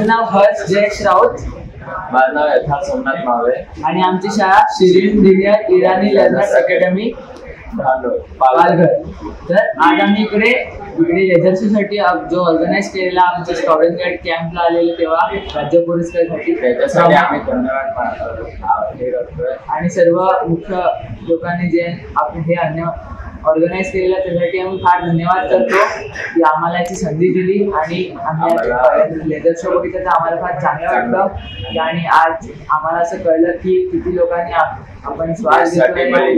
नाव हर्ष जयेश राऊत. माझं नाव यथार्थ सोमनाथ मावळे आणि आमची शाळा शिरीन दिव्या इराणी लर्नर्स अकॅडमी पालघर. तर आज आम्ही इकडे लेझर शो साठी जो ऑर्गनाइज केलेला आमच्या स्टुडंट गाईड कॅम्पला आलेले तेव्हा राज्य पुरस्कारासाठी त्याच्यासाठी आम्ही धन्यवाद करतोय. आणि सर्व मुख्य लोकांनी जे आपण हे ऑर्गनाइज केलेला त्यासाठी आम्ही फार धन्यवाद करतो की आम्हाला याची संधी दिली आणि आम्ही लेझर शो बघितला तर आम्हाला फार चांगलं वाटलं. आणि आज आम्हाला असं कळलं की किती लोकांनी आपण श्वास घेतोय.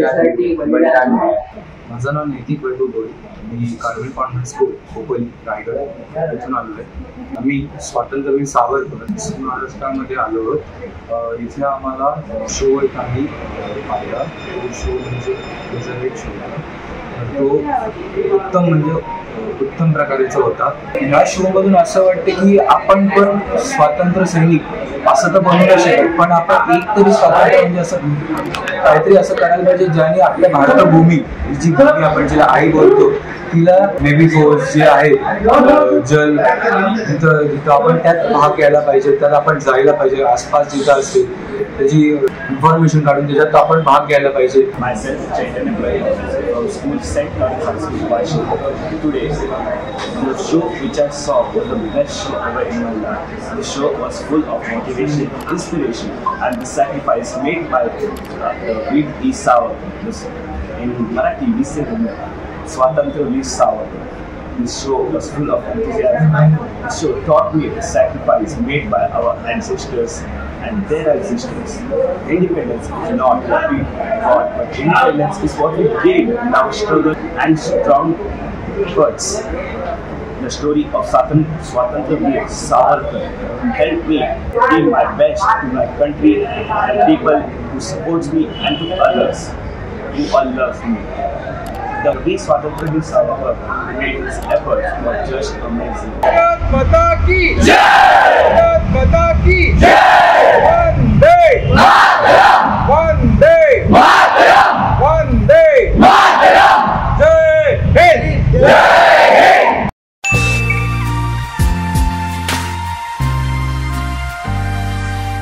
माझं नाव नैतिक वैभव गोळे. मी Carmel convent school Khopoli Raigad इथून आलो आहे. आम्ही स्वातंत्र्यवीर सावरकर महाराष्ट्रामध्ये आलो आहोत. इथे आम्हाला शो एक आम्ही पाहिला. तो शो म्हणजे लेझर शो तो उत्तम प्रकारचा होता. या शोमधून असं वाटतं की आपण पण स्वातंत्र्य सैनिक असं तर बनू नाही शकत, पण आपण एक तरी स्वातंत्र्य म्हणजे असं काहीतरी असं करायला पाहिजे ज्याने आपल्या भारतभूमी जी भूमी आपण जिला आई बोलतो तिला नेव्ही फोर्स जे आहे जल तिथं आपण त्यात भाग घ्यायला पाहिजे. त्यात आपण जायला पाहिजे. आसपास जिथं असते त्याची इन्फॉर्मेशन काढून त्याच्यात आपण भाग घ्यायला पाहिजे. Myself Chaitanya Pillai from school St. Lawrence School Vashi. Today the show which I saw was the best show ever in my life. The show was full of motivation, inspiration and the sacrifice made by the Veer E. Savarkar. In Marathi we say Swatantra Veer Savarkar. This show was full of enthusiasm. This show taught me the sacrifice made by our ancestors and their ancestors. Independence is not what we got, but independence is what we gained in our struggle and strong efforts. The story of Swatantra Veer Savarkar helped me give my best to my country and people who supports me and to others who all love me. The way Swatantra Veer Savarkar made his efforts were just amazing.